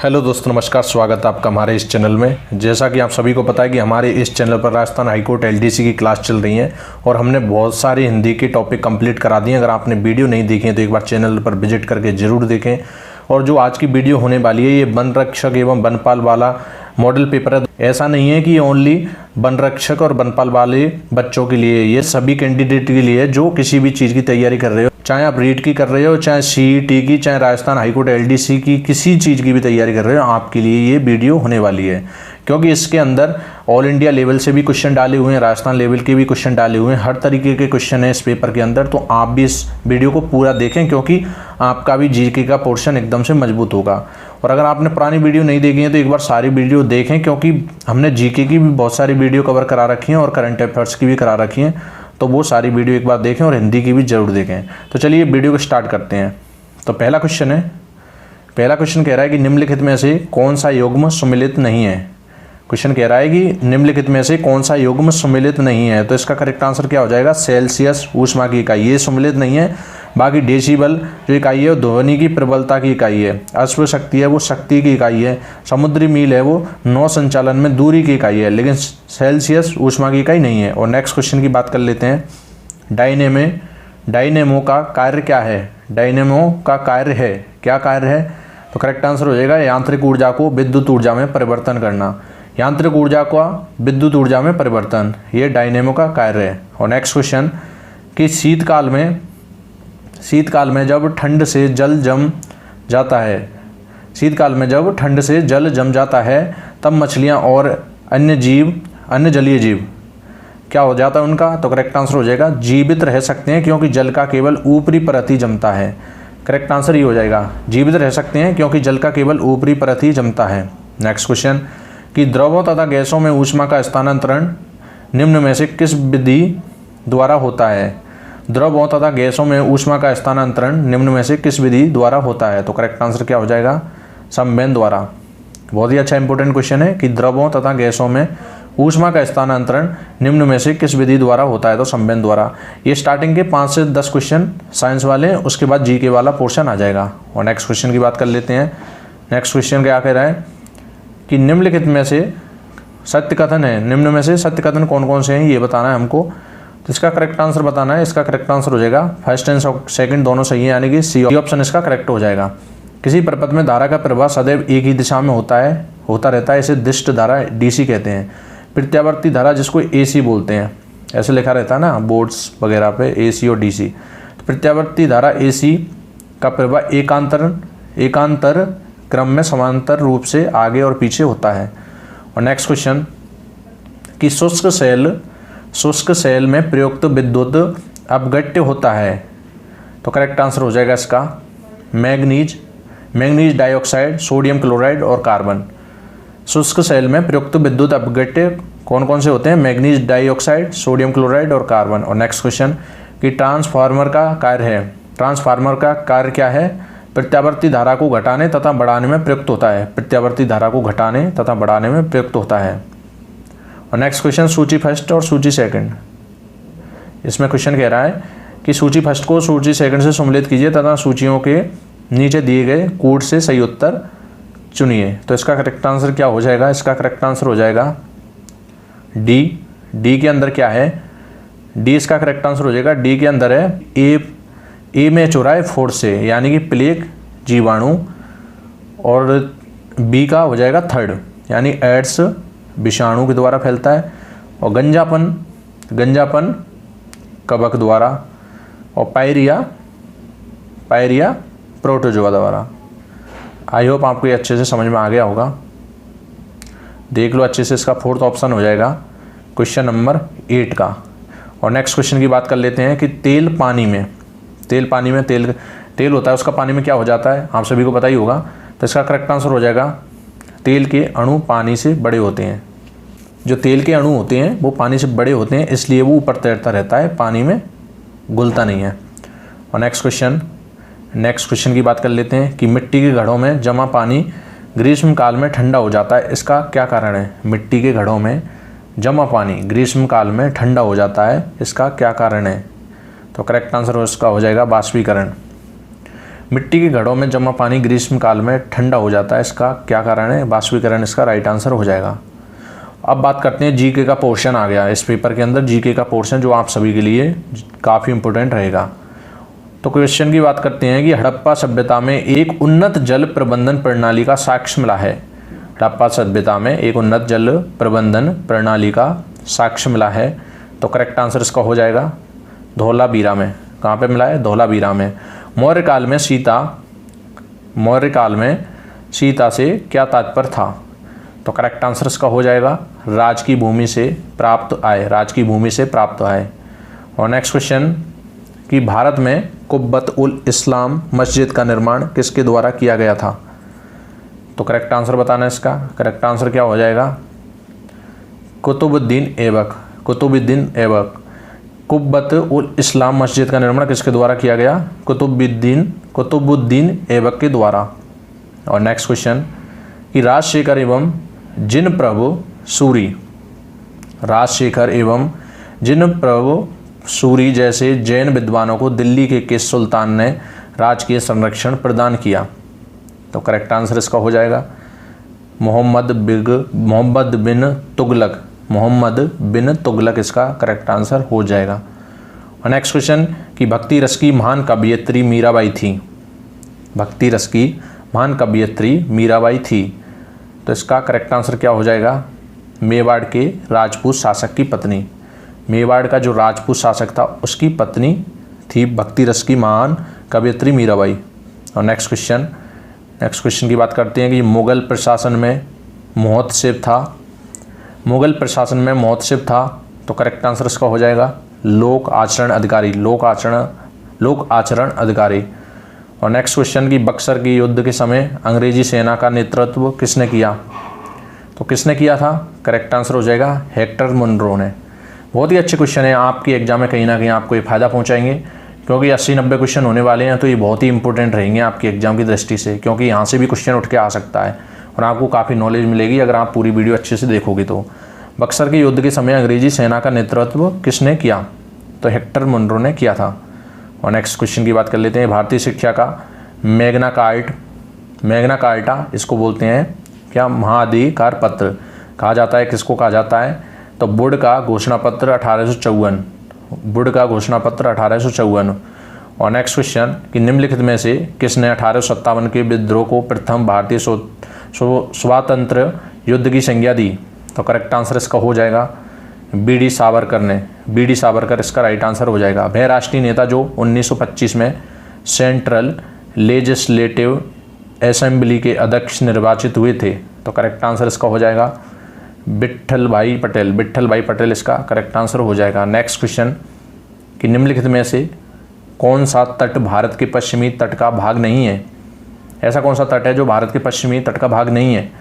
Hello दोस्तों, नमस्कार। स्वागत है आपका हमारे इस चैनल में। जैसा कि आप सभी को पता है कि हमारे इस चैनल पर राजस्थान हाईकोर्ट एलडीसी की क्लास चल रही है और हमने बहुत सारी हिंदी के टॉपिक कंप्लीट करा दिए हैं। अगर आपने वीडियो नहीं देखी है तो एक बार चैनल पर विजिट करके ज़रूर देखें। और जो आज की वीडियो होने वाली है ये वन रक्षक एवं वनपाल वाला मॉडल पेपर है। ऐसा नहीं है कि ओनली वन रक्षक और वनपाल वाले बच्चों के लिए, ये सभी कैंडिडेट के लिए जो किसी भी चीज़ की तैयारी कर रहे हो, चाहे आप रीट की कर रहे हो, चाहे सीईटी की, चाहे राजस्थान हाईकोर्ट एलडीसी की, किसी चीज़ की भी तैयारी कर रहे हो, आपके लिए ये वीडियो होने वाली है। क्योंकि इसके अंदर ऑल इंडिया लेवल से भी क्वेश्चन डाले हुए हैं, राजस्थान लेवल के भी क्वेश्चन डाले हुए हैं, हर तरीके के क्वेश्चन है इस पेपर के अंदर। तो आप भी इस वीडियो को पूरा देखें क्योंकि आपका भी जीके का पोर्शन एकदम से मजबूत होगा। और अगर आपने पुरानी वीडियो नहीं देखी है तो एक बार सारी वीडियो देखें, क्योंकि हमने जीके की भी बहुत सारी वीडियो कवर करा रखी हैं और करंट अफेयर्स की भी करा रखी हैं। तो वो सारी वीडियो एक बार देखें और हिंदी की भी जरूर देखें। तो चलिए वीडियो को स्टार्ट करते हैं। तो पहला क्वेश्चन कह रहा है कि निम्नलिखित में से कौन सा युग्म सम्मिलित नहीं है। क्वेश्चन कह रहा है कि निम्नलिखित में से कौन सा युग्म सम्मिलित नहीं है। तो इसका करेक्ट आंसर क्या हो जाएगा? सेल्सियस ऊष्मा की इकाई, ये सम्मिलित नहीं है। बाकी डेसिबल जो इकाई है वो ध्वनि की प्रबलता की इकाई है। अश्व शक्ति है वो शक्ति की इकाई है। समुद्री मील है वो नौ संचालन में दूरी की इकाई है। लेकिन सेल्सियस ऊष्मा की इकाई नहीं है। और नेक्स्ट क्वेश्चन की बात कर लेते हैं। डायनेमो का कार्य क्या है? डायनेमो का कार्य है, क्या कार्य है? तो करेक्ट आंसर हो जाएगा यांत्रिक ऊर्जा को विद्युत ऊर्जा में परिवर्तन करना। यांत्रिक ऊर्जा का विद्युत ऊर्जा में परिवर्तन, ये डायनेमो का कार्य है। और नेक्स्ट क्वेश्चन कि शीतकाल में जब ठंड से जल जम जाता है, तब मछलियां और अन्य जलीय जीव क्या हो जाता है उनका? तो करेक्ट आंसर हो जाएगा जीवित रह सकते हैं, क्योंकि जल का केवल ऊपरी परत ही जमता है। करेक्ट आंसर ये हो जाएगा, जीवित रह सकते हैं क्योंकि जल का केवल ऊपरी परत ही जमता है। नेक्स्ट क्वेश्चन कि द्रवों तथा गैसों में ऊष्मा का स्थानांतरण निम्न में से किस विधि द्वारा होता है? द्रवों तथा गैसों में ऊष्मा का स्थानांतरण निम्न में से किस विधि द्वारा होता है? तो करेक्ट आंसर क्या हो जाएगा? संवेदन द्वारा। बहुत ही अच्छा इंपॉर्टेंट क्वेश्चन है कि द्रवों तथा गैसों में ऊष्मा का स्थानांतरण निम्न में से किस विधि द्वारा होता है? तो संवेदन द्वारा। ये स्टार्टिंग के 5 से 10 क्वेश्चन साइंस वाले, उसके बाद जीके वाला पोर्शन आ जाएगा। और नेक्स्ट क्वेश्चन की बात कर लेते हैं। नेक्स्ट क्वेश्चन क्या कह रहा है कि निम्नलिखित में से सत्य कथन है। निम्न में से सत्य कथन कौन कौन से हैं ये बताना है हमको। तो इसका करेक्ट आंसर बताना है। इसका करेक्ट आंसर हो जाएगा फर्स्ट एंड सेकंड दोनों सही है, यानी कि सी ऑप्शन इसका करेक्ट हो जाएगा। किसी प्रपथ में धारा का प्रवाह सदैव एक ही दिशा में होता रहता है, इसे दिष्ट धारा डीसी कहते हैं। प्रत्यावर्ती धारा जिसको एसी बोलते हैं, ऐसे लिखा रहता है ना बोर्ड्स वगैरह पे, एसी और डीसी। तो प्रत्यावर्ती धारा एसी का प्रवाह एकांतर क्रम में समांतर रूप से आगे और पीछे होता है। और नेक्स्ट क्वेश्चन कि शुष्क सेल में प्रयुक्त विद्युत अपघट्य होता है। तो करेक्ट आंसर हो जाएगा इसका मैंगनीज डाइऑक्साइड, सोडियम क्लोराइड और कार्बन। शुष्क सेल में प्रयुक्त विद्युत अपघट्य कौन कौन से होते हैं? मैंगनीज डाइऑक्साइड, सोडियम क्लोराइड और कार्बन। और नेक्स्ट क्वेश्चन कि ट्रांसफार्मर का कार्य क्या है? प्रत्यावर्ती धारा को घटाने तथा बढ़ाने में प्रयुक्त होता है। प्रत्यावर्ती धारा को घटाने तथा बढ़ाने में प्रयुक्त होता है। और नेक्स्ट क्वेश्चन सूची फर्स्ट और सूची सेकंड। इसमें क्वेश्चन कह रहा है कि सूची फर्स्ट को सूची सेकंड से सम्मिलित कीजिए तथा सूचियों के नीचे दिए गए कोड से सही उत्तर चुनिए। तो इसका करेक्ट आंसर क्या हो जाएगा? इसका करेक्ट आंसर हो जाएगा डी के अंदर क्या है? डी इसका करेक्ट आंसर हो जाएगा। डी के अंदर है ए में चौराहे फोर्स से, यानी कि प्लेग जीवाणु। और बी का हो जाएगा थर्ड, यानी एड्स विषाणु के द्वारा फैलता है। और गंजापन कवक द्वारा। और पायरिया प्रोटोजोआ द्वारा। आई होप आपको ये अच्छे से समझ में आ गया होगा। देख लो अच्छे से, इसका फोर्थ ऑप्शन हो जाएगा क्वेश्चन नंबर 8 का। और नेक्स्ट क्वेश्चन की बात कर लेते हैं कि तेल पानी में तेल होता है, उसका पानी में क्या हो जाता है? आप सभी को पता ही होगा। तो इसका करेक्ट आंसर हो जाएगा तेल के अणु पानी से बड़े होते हैं। जो तेल के अणु होते हैं वो पानी से बड़े होते हैं, इसलिए वो ऊपर तैरता रहता है, पानी में घुलता नहीं है। और नेक्स्ट क्वेश्चन की बात कर लेते हैं कि मिट्टी के घड़ों में जमा पानी ग्रीष्म काल में ठंडा हो जाता है, इसका क्या कारण है? मिट्टी के घड़ों में जमा पानी ग्रीष्म काल में ठंडा हो जाता है, इसका क्या कारण है? तो करेक्ट आंसर उसका हो जाएगा बाष्पीकरण। मिट्टी के घड़ों में जमा पानी ग्रीष्म काल में ठंडा हो जाता है, इसका क्या कारण है? बाष्पीकरण इसका राइट आंसर हो जाएगा। अब बात करते हैं जीके का पोर्शन आ गया इस पेपर के अंदर, जीके का पोर्शन जो आप सभी के लिए काफ़ी इंपॉर्टेंट रहेगा। तो क्वेश्चन की बात करते हैं कि हड़प्पा सभ्यता में एक उन्नत जल प्रबंधन प्रणाली का साक्ष्य मिला है। हड़प्पा सभ्यता में एक उन्नत जल प्रबंधन प्रणाली का साक्ष्य मिला है, तो करेक्ट आंसर इसका हो जाएगा धौलावीरा में। कहाँ पे मिला है? धौलावीरा में। मौर्य काल में सीता से क्या तात्पर्य था? तो करेक्ट आंसर इसका हो जाएगा राज की भूमि से प्राप्त आय, राज की भूमि से प्राप्त आय। और नेक्स्ट क्वेश्चन कि भारत में कुब्बत उल इस्लाम मस्जिद का निर्माण किसके द्वारा किया गया था? तो करेक्ट आंसर बताना इसका। करेक्ट आंसर क्या हो जाएगा? कुतुबुद्दीन ऐबक। कुतुबुद्दीन ऐबक। कुब्बत उल इस्लाम मस्जिद का निर्माण किसके द्वारा किया गया? कुतुबुद्दीन ऐबक के द्वारा। और नेक्स्ट क्वेश्चन कि राजशेखर एवं जिनप्रभु सूरी जैसे जैन विद्वानों को दिल्ली के किस सुल्तान ने राजकीय संरक्षण प्रदान किया? तो करेक्ट आंसर इसका हो जाएगा मोहम्मद बिन तुगलक इसका करेक्ट आंसर हो जाएगा। और नेक्स्ट क्वेश्चन कि भक्ति रस की महान कवयित्री मीराबाई थी। भक्ति रस की महान कवयित्री मीराबाई थी, तो इसका करेक्ट आंसर क्या हो जाएगा? मेवाड़ के राजपूत शासक की पत्नी। मेवाड़ का जो राजपूत शासक था उसकी पत्नी थी भक्ति रस की महान कवयित्री मीराबाई। और नेक्स्ट क्वेश्चन की बात करते हैं कि मुगल प्रशासन में महोत्सव था, तो करेक्ट आंसर इसका हो जाएगा लोक आचरण अधिकारी। और नेक्स्ट क्वेश्चन की बक्सर के युद्ध के समय अंग्रेजी सेना का नेतृत्व किसने किया? तो किसने किया था? करेक्ट आंसर हो जाएगा हेक्टर मुनरो ने। बहुत ही अच्छे क्वेश्चन है, आपकी एग्जाम में कहीं ना कहीं आपको ये फ़ायदा पहुंचाएंगे, क्योंकि 80-90 क्वेश्चन होने वाले हैं, तो ये बहुत ही इंपॉर्टेंट रहेंगे आपकी एग्जाम की दृष्टि से, क्योंकि यहाँ से भी क्वेश्चन उठ के आ सकता है और आपको काफ़ी नॉलेज मिलेगी अगर आप पूरी वीडियो अच्छे से देखोगे। तो बक्सर के युद्ध के समय अंग्रेजी सेना का नेतृत्व किसने किया? तो हेक्टर मुनरो ने किया था। और नेक्स्ट क्वेश्चन की बात कर लेते हैं। भारतीय शिक्षा का मैग्ना कार्टा इसको बोलते हैं क्या? महाधिकार पत्र कहा जाता है। किसको कहा जाता है? तो वुड का घोषणा पत्र 1854। और नेक्स्ट क्वेश्चन कि निम्नलिखित में से किसने 1857 के विद्रोह को प्रथम भारतीय स्वातंत्र युद्ध की संज्ञा दी? तो करेक्ट आंसर इसका हो जाएगा बी.डी. सावरकर ने। बी.डी. सावरकर इसका राइट आंसर हो जाएगा। वह राष्ट्रीय नेता जो 1925 में सेंट्रल लेजिस्लेटिव असेंबली के अध्यक्ष निर्वाचित हुए थे, तो करेक्ट आंसर इसका हो जाएगा विट्ठल भाई पटेल इसका करेक्ट आंसर हो जाएगा। नेक्स्ट क्वेश्चन कि निम्नलिखित में से कौन सा तट भारत के पश्चिमी तट का भाग नहीं है? ऐसा कौन सा तट है जो भारत के पश्चिमी तट का भाग नहीं है?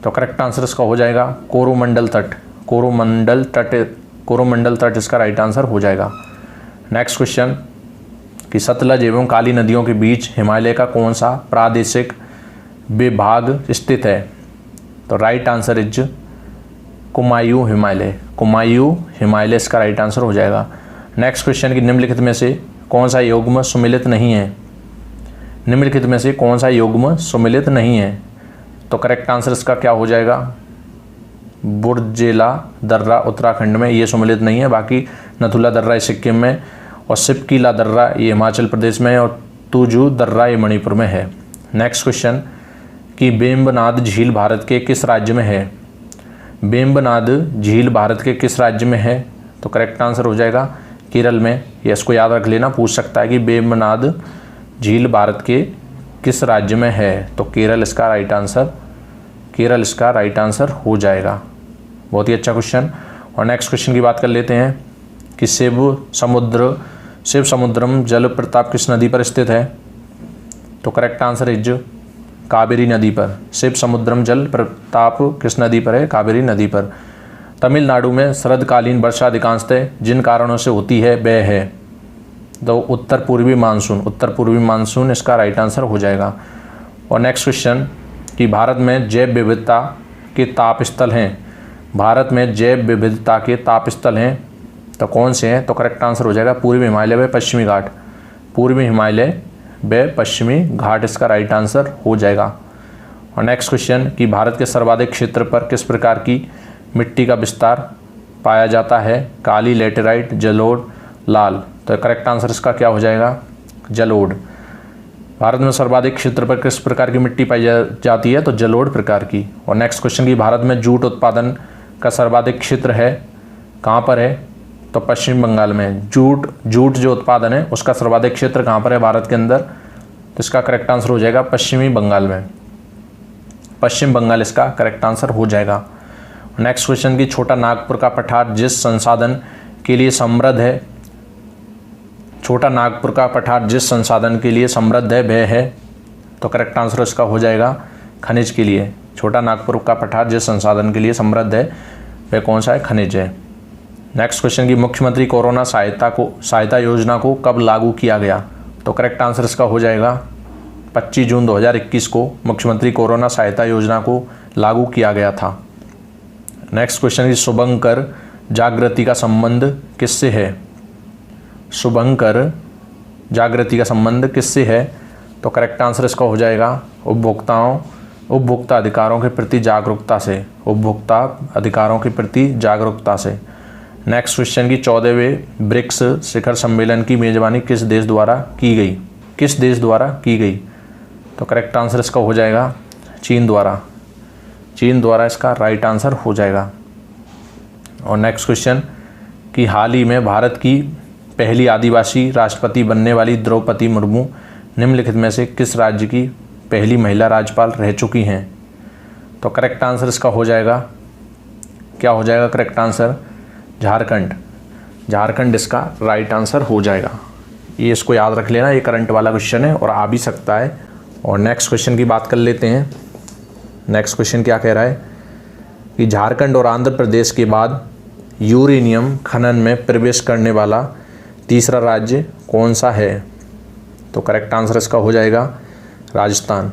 तो करेक्ट आंसर इसका हो जाएगा कोरोमंडल तट इसका राइट आंसर हो जाएगा। नेक्स्ट क्वेश्चन कि सतलज एवं काली नदियों के बीच हिमालय का कौन सा प्रादेशिक विभाग स्थित है? तो right answer is Kumaon Himalaya इसका राइट आंसर हो जाएगा। नेक्स्ट क्वेश्चन कि निम्नलिखित में से कौन सा युग्म सुमेलित नहीं है? तो करेक्ट आंसर इसका क्या हो जाएगा? बुरजेला दर्रा उत्तराखंड में ये सुमेलित नहीं है, बाकी नथुला दर्रा सिक्किम में, और सिपकीला दर्रा ये हिमाचल प्रदेश में है, और तुजू दर्रा ये मणिपुर में है। नेक्स्ट क्वेश्चन कि बेम्बनाद झील भारत के किस राज्य में है? तो करेक्ट आंसर हो जाएगा केरल में। ये इसको याद रख लेना, पूछ सकता है कि बेम्बनाद झील भारत के किस राज्य में है? तो केरल इसका राइट आंसर हो जाएगा। बहुत ही अच्छा क्वेश्चन। और नेक्स्ट क्वेश्चन की बात कर लेते हैं कि शिव समुद्रम जल प्रताप किस नदी पर स्थित है? तो करेक्ट आंसर इज कावेरी नदी पर। शिव समुद्रम जल प्रताप किस नदी पर है? कावेरी नदी पर। तमिलनाडु में शरदकालीन वर्षा अधिकांशतः जिन कारणों से होती है वह है? तो उत्तर पूर्वी मानसून इसका राइट आंसर हो जाएगा। और नेक्स्ट क्वेश्चन कि भारत में जैव विविधता के ताप स्थल हैं, तो कौन से हैं? तो करेक्ट आंसर हो जाएगा पूर्वी हिमालय व पश्चिमी घाट। पूर्वी हिमालय व पश्चिमी घाट इसका राइट आंसर हो जाएगा। और नेक्स्ट क्वेश्चन कि भारत के सर्वाधिक क्षेत्र पर किस प्रकार की मिट्टी का विस्तार पाया जाता है? काली, लेटेराइट, जलोढ़, लाल। तो करेक्ट आंसर इसका क्या हो जाएगा? जलोढ़। भारत में सर्वाधिक क्षेत्र पर किस प्रकार की मिट्टी पाई जाती है? तो जलोढ़ प्रकार की। और नेक्स्ट क्वेश्चन कि भारत में जूट उत्पादन का सर्वाधिक क्षेत्र है कहाँ पर है? तो पश्चिम बंगाल में। जूट जो उत्पादन है उसका सर्वाधिक क्षेत्र कहाँ पर है भारत के अंदर? तो इसका करेक्ट आंसर हो जाएगा पश्चिमी बंगाल में। पश्चिम बंगाल इसका करेक्ट आंसर हो जाएगा। नेक्स्ट क्वेश्चन की छोटा नागपुर का पठार जिस संसाधन के लिए समृद्ध है, छोटा नागपुर का पठार जिस संसाधन के लिए समृद्ध है वह है? तो करेक्ट आंसर इसका हो जाएगा खनिज के लिए। छोटा नागपुर का पठार जिस संसाधन के लिए समृद्ध है वह कौन सा है? खनिज है। नेक्स्ट क्वेश्चन की मुख्यमंत्री कोरोना सहायता योजना को कब लागू किया गया? तो करेक्ट आंसर इसका हो जाएगा 25 जून 2021 को मुख्यमंत्री कोरोना सहायता योजना को लागू किया गया था। नेक्स्ट क्वेश्चन की शुभंकर जागृति का संबंध किससे है? शुभंकर जागृति का संबंध किससे है? तो करेक्ट आंसर इसका हो जाएगा उपभोक्ता अधिकारों के प्रति जागरूकता से। उपभोक्ता अधिकारों के प्रति जागरूकता से। नेक्स्ट क्वेश्चन की 14वें ब्रिक्स शिखर सम्मेलन की मेजबानी किस देश द्वारा की गई? किस देश द्वारा की गई? तो करेक्ट आंसर इसका हो जाएगा चीन द्वारा। चीन द्वारा इसका राइट आंसर हो जाएगा। और नेक्स्ट क्वेश्चन कि हाल ही में भारत की पहली आदिवासी राष्ट्रपति बनने वाली द्रौपदी मुर्मू निम्नलिखित में से किस राज्य की पहली महिला राज्यपाल रह चुकी हैं? तो करेक्ट आंसर इसका हो जाएगा, क्या हो जाएगा करेक्ट आंसर? झारखंड। झारखंड इसका राइट आंसर हो जाएगा। ये इसको याद रख लेना, ये करंट वाला क्वेश्चन है और आ भी सकता है। और नेक्स्ट क्वेश्चन की बात कर लेते हैं। नेक्स्ट क्वेश्चन क्या कह रहा है कि झारखंड और आंध्र प्रदेश के बाद यूरेनियम खनन में प्रवेश करने वाला तीसरा राज्य कौन सा है? तो करेक्ट आंसर इसका हो जाएगा राजस्थान।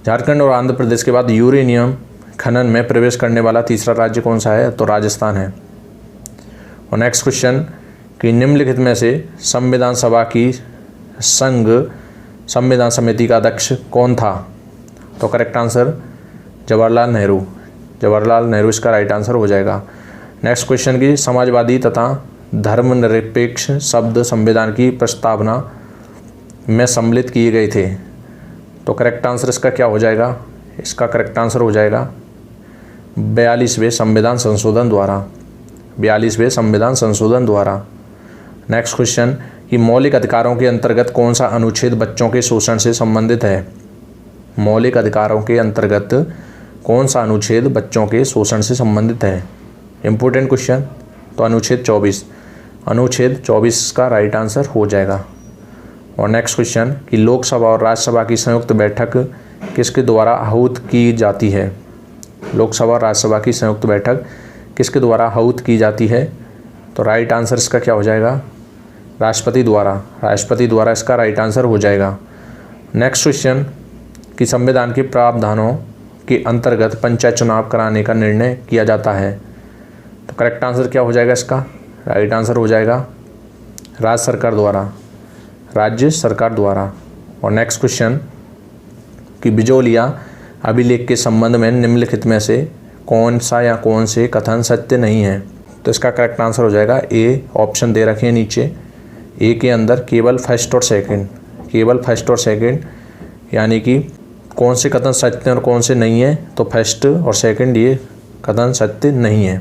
झारखंड और आंध्र प्रदेश के बाद यूरेनियम खनन में प्रवेश करने वाला तीसरा राज्य कौन सा है? तो राजस्थान है। और नेक्स्ट क्वेश्चन कि निम्नलिखित में से संविधान सभा की संघ संविधान समिति का अध्यक्ष कौन था? तो करेक्ट आंसर जवाहरलाल नेहरू। जवाहरलाल नेहरू इसका राइट आंसर हो जाएगा। नेक्स्ट क्वेश्चन की समाजवादी तथा धर्मनिरपेक्ष शब्द संविधान की प्रस्तावना में सम्मिलित किए गए थे। तो करेक्ट आंसर इसका क्या हो जाएगा? इसका करेक्ट आंसर हो जाएगा 42वें संविधान संशोधन द्वारा। 42वें संविधान संशोधन द्वारा। नेक्स्ट क्वेश्चन कि मौलिक अधिकारों के अंतर्गत कौन सा अनुच्छेद बच्चों के शोषण से संबंधित है? मौलिक अधिकारों के अंतर्गत कौन सा अनुच्छेद बच्चों के शोषण से संबंधित है? Important question. तो अनुच्छेद 24। अनुच्छेद 24 का राइट आंसर हो जाएगा। और नेक्स्ट क्वेश्चन कि लोकसभा और राज्यसभा की संयुक्त बैठक किसके द्वारा आहूत की जाती है? लोकसभा और राज्यसभा की संयुक्त बैठक किसके द्वारा आहूत की जाती है? तो राइट आंसर इसका क्या हो जाएगा? राष्ट्रपति द्वारा। राष्ट्रपति द्वारा इसका राइट आंसर हो जाएगा। नेक्स्ट क्वेश्चन कि संविधान के प्रावधानों के अंतर्गत पंचायत चुनाव कराने का निर्णय किया जाता है। तो करेक्ट आंसर क्या हो जाएगा इसका? राइट आंसर हो जाएगा राज्य सरकार द्वारा। राज्य सरकार द्वारा। और नेक्स्ट क्वेश्चन कि बिजोलिया अभिलेख के संबंध में निम्नलिखित में से कौन सा या कौन से कथन सत्य नहीं है? तो इसका करेक्ट आंसर हो जाएगा ए। ऑप्शन दे रखे हैं नीचे। ए के अंदर केवल फर्स्ट और सेकंड, केवल फर्स्ट और सेकंड, यानी कि कौन से कथन सत्य और कौन से नहीं है? तो फर्स्ट और सेकंड ये कथन सत्य नहीं है।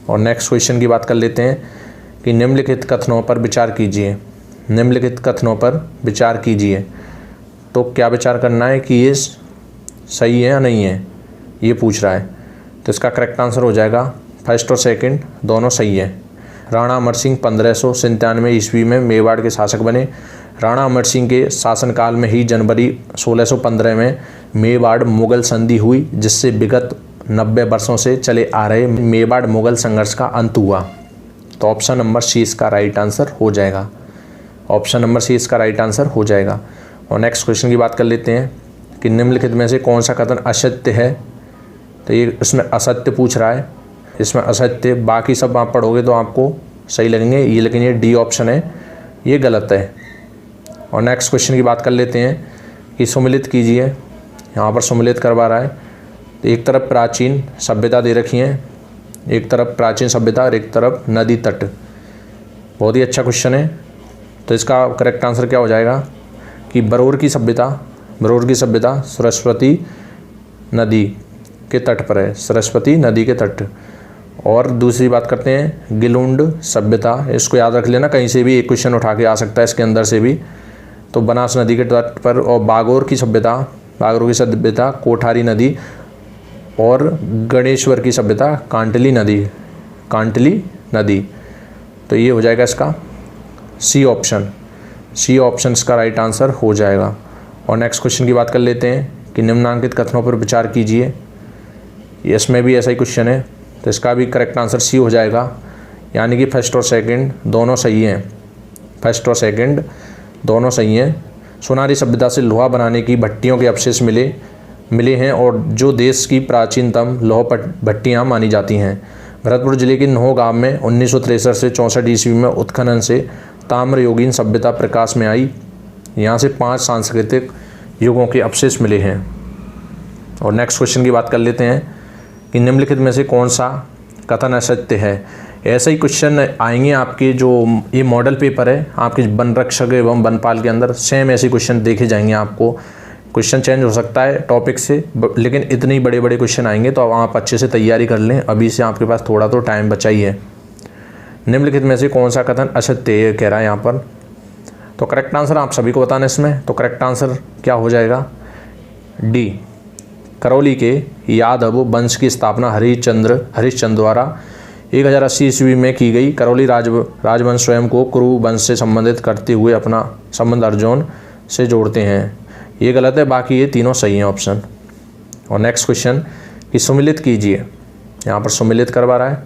और नेक्स्ट क्वेश्चन की बात कर लेते हैं कि निम्नलिखित कथनों पर विचार कीजिए। निम्नलिखित कथनों पर विचार कीजिए। तो क्या विचार करना है कि ये सही है या नहीं है, ये पूछ रहा है। तो इसका करेक्ट आंसर हो जाएगा फर्स्ट और सेकंड दोनों सही है। राणा अमर सिंह 1597 ईस्वी में मेवाड़ के शासक बने। राणा अमर सिंह के शासनकाल में ही जनवरी 1615 में मेवाड़ मुगल संधि हुई, जिससे विगत 90 वर्षों से चले आ रहे मेवाड़ मुगल संघर्ष का अंत हुआ। तो ऑप्शन नंबर सी इसका राइट आंसर हो जाएगा। ऑप्शन नंबर सी इसका राइट आंसर हो जाएगा। और नेक्स्ट क्वेश्चन की बात कर लेते हैं कि निम्नलिखित में से कौन सा कथन असत्य है? तो ये इसमें असत्य पूछ रहा है। इसमें असत्य, बाकी सब आप पढ़ोगे तो आपको सही लगेंगे ये, लेकिन ये डी ऑप्शन है ये गलत है। और नेक्स्ट क्वेश्चन की बात कर लेते हैं कि सुमिलित कीजिए। यहाँ पर सुमिलित करवा रहा है। तो एक तरफ प्राचीन सभ्यता दे रखी है, एक तरफ प्राचीन सभ्यता और एक तरफ नदी तट। बहुत ही अच्छा क्वेश्चन है। तो इसका करेक्ट आंसर क्या हो जाएगा कि बरौर की सभ्यता सरस्वती नदी के तट पर है, सरस्वती नदी के तट। और दूसरी बात करते हैं गिलुंड सभ्यता, इसको याद रख लेना, कहीं से भी एक क्वेश्चन उठा के आ सकता है इसके अंदर से भी। तो बनास नदी के तट पर। और बागोर की सभ्यता कोठारी नदी। और गणेश्वर की सभ्यता कांटली नदी। तो ये हो जाएगा इसका सी ऑप्शन इसका राइट आंसर हो जाएगा। और नेक्स्ट क्वेश्चन की बात कर लेते हैं कि निम्नांकित कथनों पर विचार कीजिए। इसमें भी ऐसा ही क्वेश्चन है, तो इसका भी करेक्ट आंसर सी हो जाएगा, यानी कि फर्स्ट और सेकंड दोनों सही हैं। सोनारी सभ्यता से लोहा बनाने की भट्टियों के अवशेष मिले हैं और जो देश की प्राचीनतम लोह भट्टियाँ मानी जाती हैं। भरतपुर जिले के नोह गांव में 1963 से 64 ईस्वी में उत्खनन से ताम्रयोगीन सभ्यता प्रकाश में आई। यहाँ से 5 सांस्कृतिक युगों के अवशेष मिले हैं। और नेक्स्ट क्वेश्चन की बात कर लेते हैं कि निम्नलिखित में से कौन सा कथन असत्य है। ऐसे ही क्वेश्चन आएंगे आपके, जो ये मॉडल पेपर है आपके वन रक्षक एवं वनपाल के अंदर, सेम ऐसे क्वेश्चन देखे जाएंगे। आपको क्वेश्चन चेंज हो सकता है टॉपिक से, लेकिन इतने ही बड़े क्वेश्चन आएंगे, तो आप अच्छे से तैयारी कर लें। अभी से आपके पास थोड़ा तो टाइम बचा ही है। निम्नलिखित में से कौन सा कथन असत्य है कह रहा है यहाँ पर। तो करेक्ट आंसर आप सभी को बताना इसमें। तो करेक्ट आंसर क्या हो जाएगा, डी। करौली के यादव वंश की स्थापना हरिश्चंद्र द्वारा 1080 ईस्वी में की गई। करौली राजवंश स्वयं को कुरु वंश से संबंधित करते हुए अपना संबंध अर्जुन से जोड़ते हैं। ये गलत है, बाकी ये तीनों सही हैं ऑप्शन। और नेक्स्ट क्वेश्चन कि सुमिलित कीजिए। यहाँ पर सुमिलित करवा रहा है,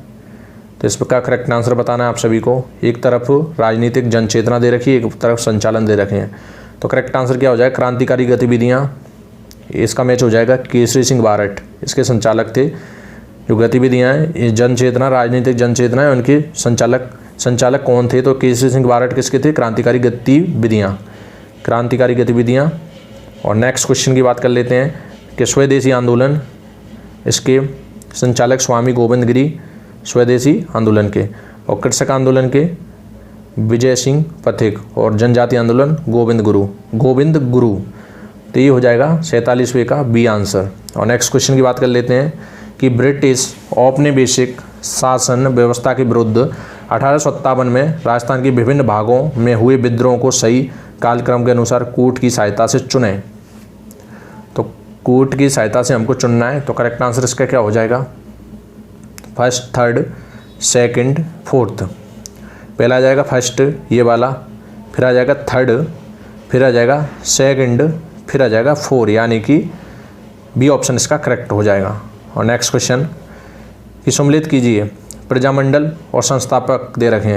तो इसका करेक्ट आंसर बताना है आप सभी को। एक तरफ राजनीतिक जनचेतना दे रखी है, एक तरफ संचालन दे रखे हैं। तो करेक्ट आंसर क्या हो जाएगा, क्रांतिकारी गतिविधियाँ। इसका मैच हो जाएगा केसरी सिंह बारट, इसके संचालक थे। जो गतिविधियाँ हैं जनचेतना, राजनीतिक जनचेतना है, उनके संचालक कौन थे, तो केसरी सिंह बारट किसके थे, क्रांतिकारी गतिविधियाँ। और नेक्स्ट क्वेश्चन की बात कर लेते हैं कि स्वदेशी आंदोलन, इसके संचालक स्वामी गोविंद गिरी स्वदेशी आंदोलन के। और कृषक आंदोलन के विजय सिंह पथिक। और जनजाति आंदोलन गोविंद गुरु। तो ये हो जाएगा 47वें का बी आंसर। और नेक्स्ट क्वेश्चन की बात कर लेते हैं कि ब्रिटिश औपनिवेशिक शासन व्यवस्था के विरुद्ध 1857 में राजस्थान के विभिन्न भागों में हुए विद्रोह को सही कालक्रम के अनुसार कूट की सहायता से चुनें। तो कूट की सहायता से हमको चुनना है। तो करेक्ट आंसर इसका क्या हो जाएगा, फर्स्ट, थर्ड, सेकंड, फोर्थ। पहला आ जाएगा फर्स्ट ये वाला, फिर आ जाएगा थर्ड, फिर आ जाएगा सेकंड, फिर आ जाएगा 4, यानी कि बी ऑप्शन इसका करेक्ट हो जाएगा। और नेक्स्ट क्वेश्चन कि सम्मिलित कीजिए। प्रजामंडल और संस्थापक दे रखे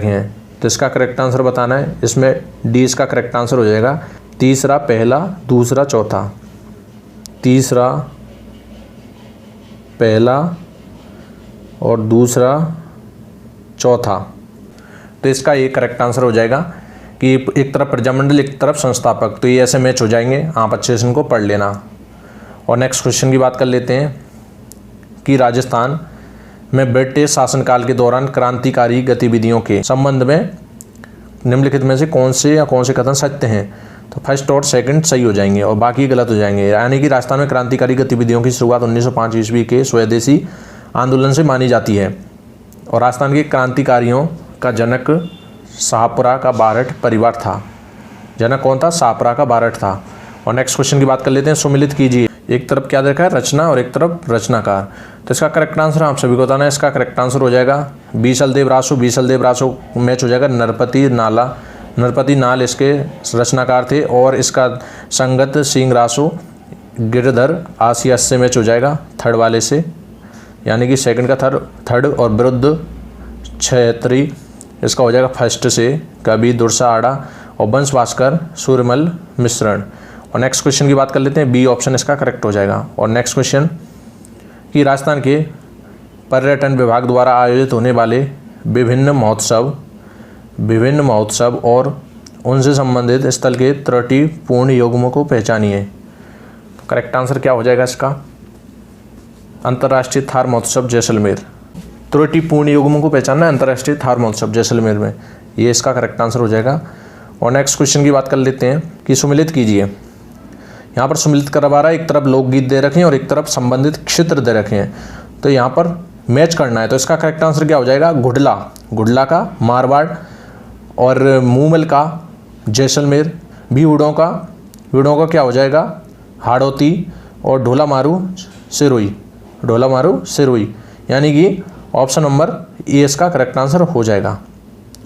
हैं, तो इसका करेक्ट आंसर बताना है। इसमें डी इसका करेक्ट आंसर हो जाएगा। तीसरा, पहला, दूसरा, चौथा। तीसरा, पहला और दूसरा, चौथा। तो इसका ये करेक्ट आंसर हो जाएगा कि एक तरफ प्रजामंडल, एक तरफ संस्थापक। तो ये ऐसे मैच हो जाएंगे, आप अच्छे से इनको पढ़ लेना। और नेक्स्ट क्वेश्चन की बात कर लेते हैं कि राजस्थान में ब्रिटिश शासनकाल के दौरान क्रांतिकारी गतिविधियों के संबंध में निम्नलिखित में से कौन से कथन सत्य हैं। तो फर्स्ट और सेकंड सही हो जाएंगे और बाकी गलत हो जाएंगे। यानी कि राजस्थान में क्रांतिकारी गतिविधियों की शुरुआत 1905 ईस्वी के स्वदेशी आंदोलन से मानी जाती है और राजस्थान के क्रांतिकारियों का जनक शाहपुरा का बारठ परिवार था। जनक कौन था, शाहपुरा का बारठ था। और नेक्स्ट क्वेश्चन की बात कर लेते हैं, सुमिलित कीजिए। एक तरफ क्या देखा है, रचना, और एक तरफ रचनाकार। तो इसका करेक्ट आंसर आप सभी को बताना है। इसका करेक्ट आंसर हो जाएगा बीसलदेव रासो मैच हो जाएगा नरपति नाल इसके रचनाकार थे। और इसका संगत सिंह रासो गिरधर आसियास से मैच हो जाएगा थर्ड वाले से, यानी कि सेकंड का थर्ड। और विरुद्ध क्षेत्री इसका हो जाएगा फर्स्ट से कवि दुर्सा आड़ा और वंश भास्कर सूर्यमल मिश्रण। और नेक्स्ट क्वेश्चन की बात कर लेते हैं, बी ऑप्शन इसका करेक्ट हो जाएगा। और नेक्स्ट क्वेश्चन कि राजस्थान के पर्यटन विभाग द्वारा आयोजित होने वाले विभिन्न महोत्सव विभिन्न महोत्सव और उनसे संबंधित स्थल के त्रुटिपूर्ण युग्म को पहचानिए। तो करेक्ट आंसर क्या हो जाएगा इसका? अंतर्राष्ट्रीय थार महोत्सव जैसलमेर। त्रुटिपूर्ण युग्म को पहचानना है अंतर्राष्ट्रीय थार महोत्सव जैसलमेर में, ये इसका करेक्ट आंसर हो जाएगा। और नेक्स्ट क्वेश्चन की बात कर लेते हैं कि सुमिलित कीजिए। यहाँ पर सुमिलित करवा रहा है, एक तरफ लोकगीत दे रखे हैं और एक तरफ संबंधित क्षेत्र दे रखे हैं, तो यहाँ पर मैच करना है। तो इसका करेक्ट आंसर क्या हो जाएगा? घुडला, घुडला का मारवाड़, और मूमल का जैसलमेर, वीड़ों का क्या हो जाएगा? हाड़ौती, और ढोला मारू सिरोही, ढोला मारू सिरोही, यानी कि ऑप्शन नंबर ए इसका करेक्ट आंसर हो जाएगा।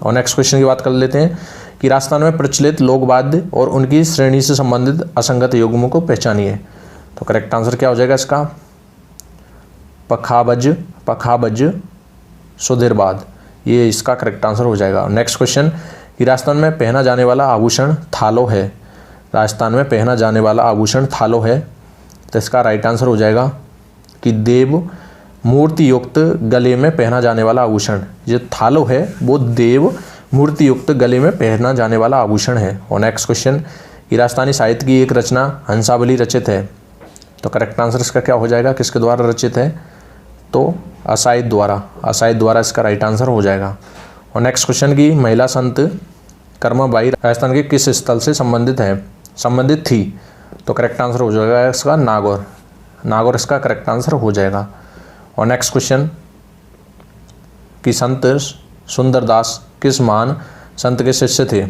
और नेक्स्ट क्वेश्चन की बात कर लेते हैं कि राजस्थान में प्रचलित लोकवाद्य और उनकी श्रेणी से संबंधित असंगत युग्मों को पहचानिए। तो करेक्ट आंसर क्या हो जाएगा इसका? पखाबज, पखाबज, सुधीरबाद, ये इसका करेक्ट आंसर हो जाएगा। नेक्स्ट क्वेश्चन कि राजस्थान में पहना जाने वाला आभूषण थालो है। राजस्थान में पहना जाने वाला आभूषण थालो है, तो इसका राइट आंसर हो जाएगा कि देव मूर्ति युक्त गले में पहना जाने वाला आभूषण, जो थालो है वो देव मूर्ति युक्त गले में पहना जाने वाला आभूषण है। और नेक्स्ट क्वेश्चन कि राजस्थानी साहित्य की एक रचना हंसावली रचित है। तो करेक्ट आंसर इसका क्या हो जाएगा? किसके द्वारा रचित है? तो असाइद द्वारा, असाइद द्वारा इसका राइट आंसर हो जाएगा। और नेक्स्ट क्वेश्चन की महिला संत कर्माबाई राजस्थान के किस स्थल से संबंधित थी? तो करेक्ट आंसर हो जाएगा इसका नागौर, नागौर इसका करेक्ट आंसर हो जाएगा। और नेक्स्ट क्वेश्चन कि संत सुंदरदास किस महान संत के शिष्य थे?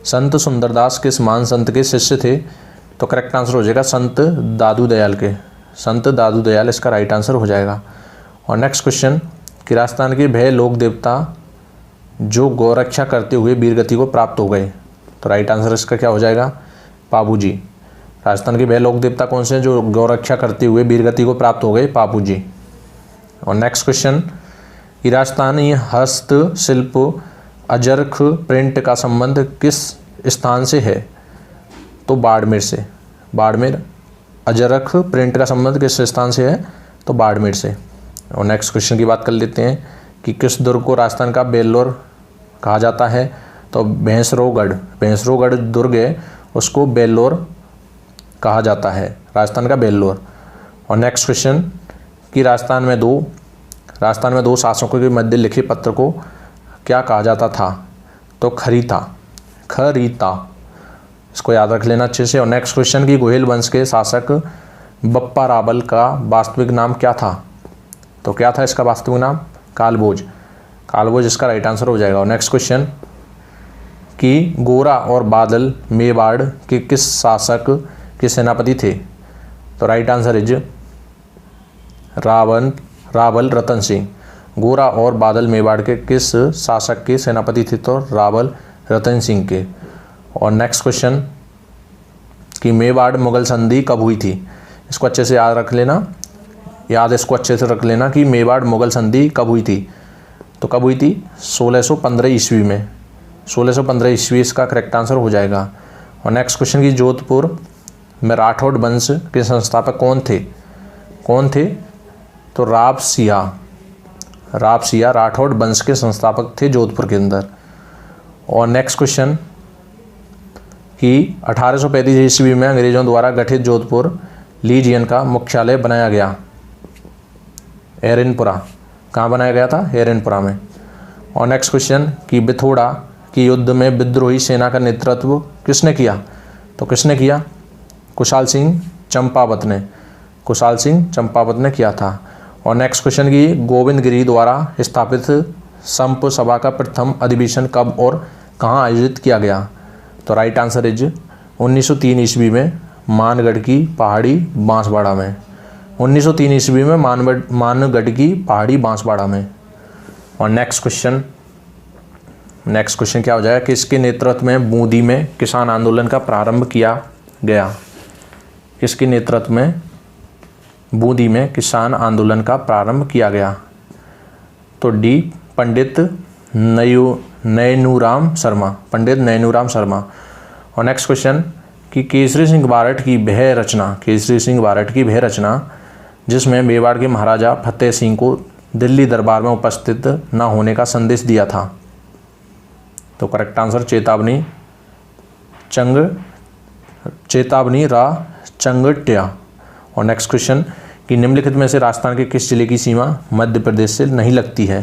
संत सुंदरदास किस महान संत के शिष्य थे? तो करेक्ट आंसर हो जाएगा संत दादू दयाल के, संत दादू दयाल इसका राइट आंसर हो जाएगा। और नेक्स्ट क्वेश्चन कि राजस्थान के भय लोक देवता जो गौरक्षा करते हुए वीरगति को प्राप्त हो गए। तो राइट आंसर इसका क्या हो जाएगा? पापूजी। राजस्थान के भय लोक देवता कौन से हैं जो गौरक्षा करते हुए वीरगति को प्राप्त हो गए? पापूजी। और नेक्स्ट क्वेश्चन कि राजस्थानी हस्तशिल्प अजरख प्रिंट का संबंध किस स्थान से है? तो बाड़मेर से, बाड़मेर। अजरख प्रिंट का संबंध किस स्थान से है? तो बाड़मेर से। और नेक्स्ट क्वेश्चन की बात कर लेते हैं कि किस दुर्ग को राजस्थान का बेल्लोर कहा जाता है? तो भैंसरोगढ़, भैंसरोगढ़ दुर्ग है उसको बेल्लोर कहा जाता है, राजस्थान का बेल्लोर। और नेक्स्ट क्वेश्चन कि राजस्थान में दो शासकों के मध्य लिखे पत्र को क्या कहा जाता था? तो खरीता, खरीता, इसको याद रख लेना अच्छे से। और नेक्स्ट क्वेश्चन कि गोहिल वंश के शासक बप्पा रावल का वास्तविक नाम क्या था? तो क्या था इसका वास्तविक नाम? कालभोज, कालभोज इसका राइट आंसर हो जाएगा। और नेक्स्ट क्वेश्चन कि गोरा और बादल मेवाड़ के किस शासक के सेनापति थे? तो right answer is Rawal Ratan Singh. गोरा और बादल मेवाड़ के किस शासक के सेनापति थे? तो रावल रतन सिंह के। और नेक्स्ट क्वेश्चन कि मेवाड़ मुगल संधि कब हुई थी? इसको अच्छे से याद रख लेना, इसको अच्छे से रख लेना कि मेवाड़ मुगल संधि कब हुई थी? तो कब हुई थी? 1615 ईस्वी में, 1615 ईस्वी इसका करेक्ट आंसर हो जाएगा। और नेक्स्ट क्वेश्चन की जोधपुर में राठौड़ वंश के संस्थापक कौन थे? तो राव सिया राठौड़ वंश के संस्थापक थे जोधपुर के अंदर। और नेक्स्ट क्वेश्चन कि 1835 ईस्वी में अंग्रेजों द्वारा गठित जोधपुर लीजियन का मुख्यालय बनाया गया एरनपुरा, कहाँ बनाया गया था? एरनपुरा में। और नेक्स्ट क्वेश्चन कि बिथोड़ा की युद्ध में विद्रोही सेना का नेतृत्व किसने किया? तो किसने किया? कुशाल सिंह चंपावत ने, कुशाल सिंह चंपावत ने किया था। और नेक्स्ट क्वेश्चन की गोविंद गिरी द्वारा स्थापित संप सभा का प्रथम अधिवेशन कब और कहाँ आयोजित किया गया? तो राइट आंसर इज 1903 ईस्वी में मानगढ़ की पहाड़ी बांसवाड़ा में, 1903 ईस्वी में मानगढ़ की पहाड़ी बांसवाड़ा में। और नेक्स्ट क्वेश्चन क्या हो जाएगा? किसके नेतृत्व में बूंदी में किसान आंदोलन का प्रारंभ किया गया? किसके नेतृत्व में बूंदी में किसान आंदोलन का प्रारंभ किया गया? तो डी पंडित नैनूराम शर्मा, पंडित नैनूराम शर्मा। और नेक्स्ट क्वेश्चन कि केसरी सिंह बारठ की भय रचना जिसमें मेवाड़ के महाराजा फतेह सिंह को दिल्ली दरबार में उपस्थित न होने का संदेश दिया था। तो करेक्ट आंसर चेतावनी रा चंगट्या। और नेक्स्ट क्वेश्चन कि निम्नलिखित में से राजस्थान के किस जिले की सीमा मध्य प्रदेश से नहीं लगती है।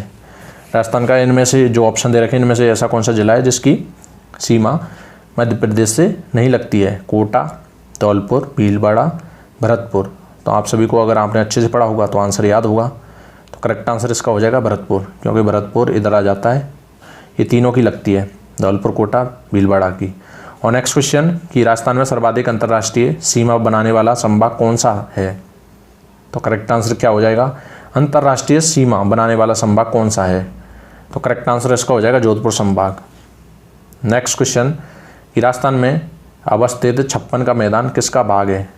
राजस्थान का इनमें से जो ऑप्शन दे रखे हैं इनमें से ऐसा कौन सा जिला है जिसकी सीमा मध्य प्रदेश से नहीं लगती है। कोटा, धौलपुर, भीलवाड़ा, भरतपुर। तो आप सभी को अगर आपने अच्छे से पढ़ा होगा तो आंसर याद होगा। तो करेक्ट आंसर इसका हो जाएगा भरतपुर, क्योंकि भरतपुर इधर आ जाता है। ये तीनों की लगती है, धौलपुर, कोटा, भीलवाड़ा की। और नेक्स्ट क्वेश्चन कि राजस्थान में सर्वाधिक अंतर्राष्ट्रीय सीमा बनाने वाला संभाग कौन सा है। तो करेक्ट आंसर क्या हो जाएगा, अंतर्राष्ट्रीय सीमा बनाने वाला संभाग कौन सा है। तो करेक्ट आंसर इसका हो जाएगा जोधपुर संभाग। नेक्स्ट क्वेश्चन कि राजस्थान में अवस्थित 56 का मैदान किसका भाग है।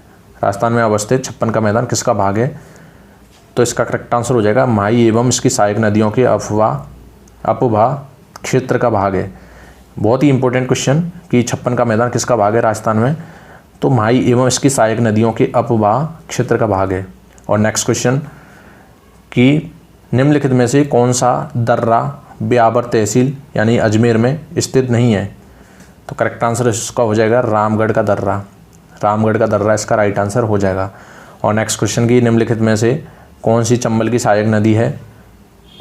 राजस्थान में अवस्थित 56 का मैदान किसका भाग है। तो इसका करेक्ट आंसर हो जाएगा माही एवं इसकी सहायक नदियों के अपभा क्षेत्र का भाग है। बहुत ही इंपॉर्टेंट क्वेश्चन कि 56 का मैदान किसका भाग है राजस्थान में। तो माही एवं इसकी सहायक नदियों के अपभा क्षेत्र का भाग है। और नेक्स्ट क्वेश्चन कि निम्नलिखित में से कौन सा दर्रा ब्यावर तहसील यानी अजमेर में स्थित नहीं है। तो करेक्ट आंसर इसका हो जाएगा रामगढ़ का दर्रा। रामगढ़ का दर्रा इसका राइट आंसर हो जाएगा। और नेक्स्ट क्वेश्चन की निम्नलिखित में से कौन सी चंबल की सहायक नदी है।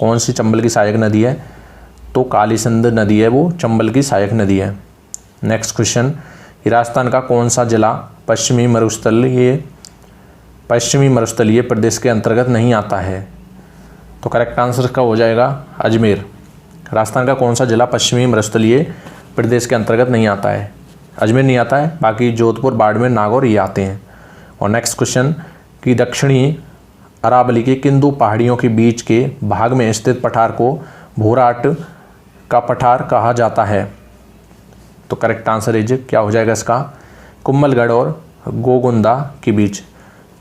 कौन सी चंबल की सहायक नदी है। तो काली सिंध नदी है, वो चंबल की सहायक नदी है। नेक्स्ट क्वेश्चन राजस्थान का कौन सा जिला पश्चिमी मरुस्थलीय प्रदेश के अंतर्गत नहीं आता है। तो करेक्ट आंसर इसका हो जाएगा अजमेर। राजस्थान का कौन सा जिला पश्चिमी मरुस्थलीय प्रदेश के अंतर्गत नहीं आता है। अजमेर नहीं आता है, बाकी जोधपुर, बाड़मेर, नागौर ये आते हैं। और नेक्स्ट क्वेश्चन कि दक्षिणी अरावली के किन दो पहाड़ियों के बीच के भाग में स्थित पठार को भोराट का पठार कहा जाता है। तो करेक्ट आंसर इज क्या हो जाएगा इसका, कुंभलगढ़ और गोगुंदा के बीच।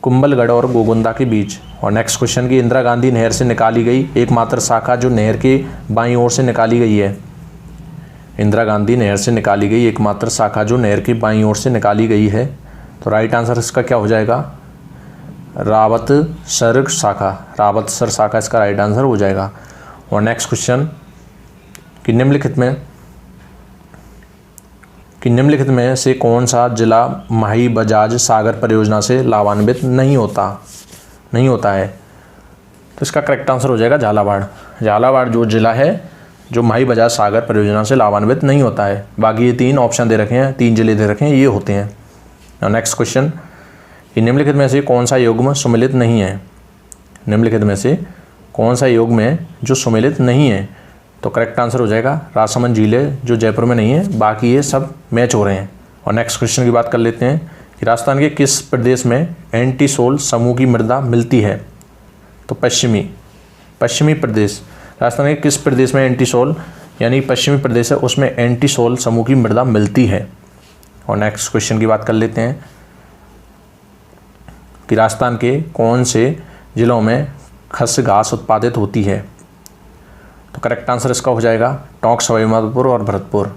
कुंभलगढ़ और गोगुंदा के बीच। और नेक्स्ट क्वेश्चन की इंदिरा गांधी नहर से निकाली गई एकमात्र शाखा जो नहर के बाईं ओर से निकाली गई है। इंदिरा गांधी नहर से निकाली गई एकमात्र शाखा जो नहर की बाईं ओर से निकाली गई है। तो राइट आंसर इसका क्या हो जाएगा, रावतसर शाखा। रावतसर शाखा इसका राइट आंसर हो जाएगा। और नेक्स्ट क्वेश्चन कि निम्नलिखित में से कौन सा जिला माही बजाज सागर परियोजना से लाभान्वित नहीं होता है। तो इसका करेक्ट आंसर हो जाएगा झालावाड़। झालावाड़ जो जिला है जो माही बजाज सागर परियोजना से लाभान्वित नहीं होता है। बाकी ये तीन ऑप्शन दे रखे हैं, 3 जिले दे रखे हैं, ये होते हैं। और नेक्स्ट क्वेश्चन कि निम्नलिखित में से कौन सा युग्म सुमेलित नहीं है। निम्नलिखित में से कौन सा युग्म है जो सुमेलित नहीं है। तो करेक्ट आंसर हो जाएगा राजसमंद झील है जो जयपुर में नहीं है, बाकी ये सब मैच हो रहे हैं। और नेक्स्ट क्वेश्चन की बात कर लेते हैं कि राजस्थान के किस प्रदेश में एंटीसोल समूह की मृदा मिलती है। तो पश्चिमी प्रदेश। राजस्थान के किस प्रदेश में एंटीसोल यानी पश्चिमी प्रदेश है उसमें एंटीसोल समूह की मृदा मिलती है। और नेक्स्ट क्वेश्चन की बात कर लेते हैं कि राजस्थान के कौन से जिलों में खस घास उत्पादित होती है। तो करेक्ट आंसर इसका हो जाएगा टोंक, सवाई माधोपुर और भरतपुर।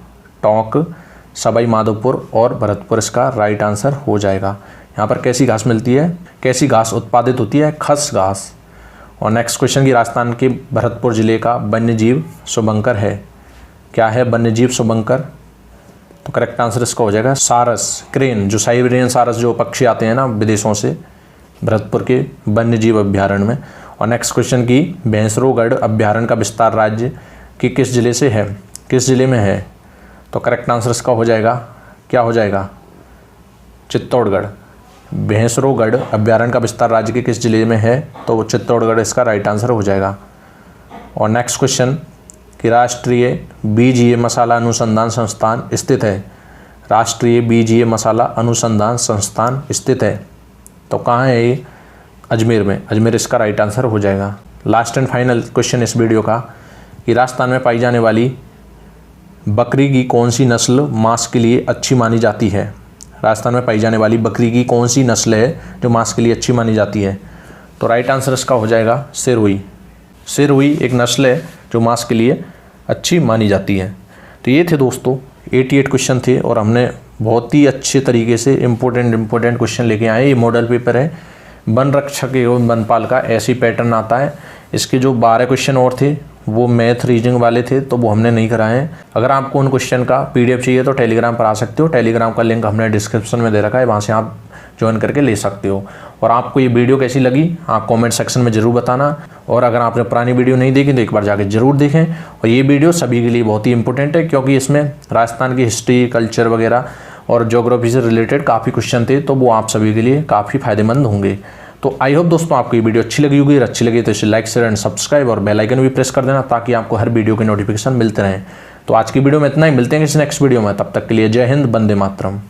टोंक, सवाई माधोपुर और भरतपुर इसका राइट आंसर हो जाएगा। यहाँ पर कैसी घास मिलती है, कैसी घास उत्पादित होती है, खस घास। और नेक्स्ट क्वेश्चन की राजस्थान के भरतपुर जिले का वन्यजीव शुभंकर है। क्या है वन्यजीव शुभंकर। तो करेक्ट आंसर इसका हो जाएगा सारस, क्रेन, जो साइबेरियन सारस जो पक्षी आते हैं ना विदेशों से, भरतपुर के वन्यजीव अभ्यारण्य में। और नेक्स्ट क्वेश्चन की भैंसरोगढ़ अभ्यारण्य का विस्तार राज्य के किस जिले से है, किस जिले में है। तो करेक्ट आंसर इसका हो जाएगा, क्या हो जाएगा, चित्तौड़गढ़। भैंसरोगढ़ अभ्यारण्य का विस्तार राज्य के किस जिले में है, तो वो चित्तौड़गढ़ इसका राइट आंसर हो जाएगा। और नेक्स्ट क्वेश्चन कि राष्ट्रीय बीजीय मसाला अनुसंधान संस्थान स्थित है। राष्ट्रीय बीजीय मसाला अनुसंधान संस्थान स्थित है, तो कहाँ है ये, अजमेर में। अजमेर इसका राइट आंसर हो जाएगा। लास्ट एंड फाइनल क्वेश्चन इस वीडियो का कि राजस्थान में पाई जाने वाली बकरी की कौन सी नस्ल मांस के लिए अच्छी मानी जाती है। राजस्थान में पाई जाने वाली बकरी की कौन सी नस्ल है जो मांस के लिए अच्छी मानी जाती है। तो राइट आंसर इसका हो जाएगा सिरोही। सिरोही एक नस्ल है जो मांस के लिए अच्छी मानी जाती है। तो ये थे दोस्तों 88 क्वेश्चन थे और हमने बहुत ही अच्छे तरीके से इम्पोर्टेंट क्वेश्चन लेके आए। ये मॉडल पेपर है वन रक्षक एवं वनपाल का, ऐसी पैटर्न आता है। इसके जो 12 क्वेश्चन और थे वो मैथ रीजनिंग वाले थे तो वो हमने नहीं कराए हैं। अगर आपको उन क्वेश्चन का PDF चाहिए तो टेलीग्राम पर आ सकते हो। टेलीग्राम का लिंक हमने डिस्क्रिप्शन में दे रखा है, वहाँ से आप ज्वाइन करके ले सकते हो। और आपको ये वीडियो कैसी लगी आप कमेंट सेक्शन में ज़रूर बताना। और अगर आपने पुरानी वीडियो नहीं देखी तो एक बार जाके ज़रूर देखें। और ये वीडियो सभी के लिए बहुत ही इंपॉर्टेंट है, क्योंकि इसमें राजस्थान की हिस्ट्री, कल्चर वगैरह और ज्योग्राफी से रिलेटेड काफ़ी क्वेश्चन थे, तो वो आप सभी के लिए काफ़ी फायदेमंद होंगे। तो आई होप दोस्तों आपको ये वीडियो अच्छी लगी होगी। अगर अच्छी लगी तो इसे लाइक, शेयर एंड सब्सक्राइब और बेल आइकन भी प्रेस कर देना, ताकि आपको हर वीडियो के नोटिफिकेशन मिलते रहें। तो आज की वीडियो में इतना ही, मिलते हैं किसी नेक्स्ट वीडियो में। तब तक के लिए जय हिंद, वंदे मातरम।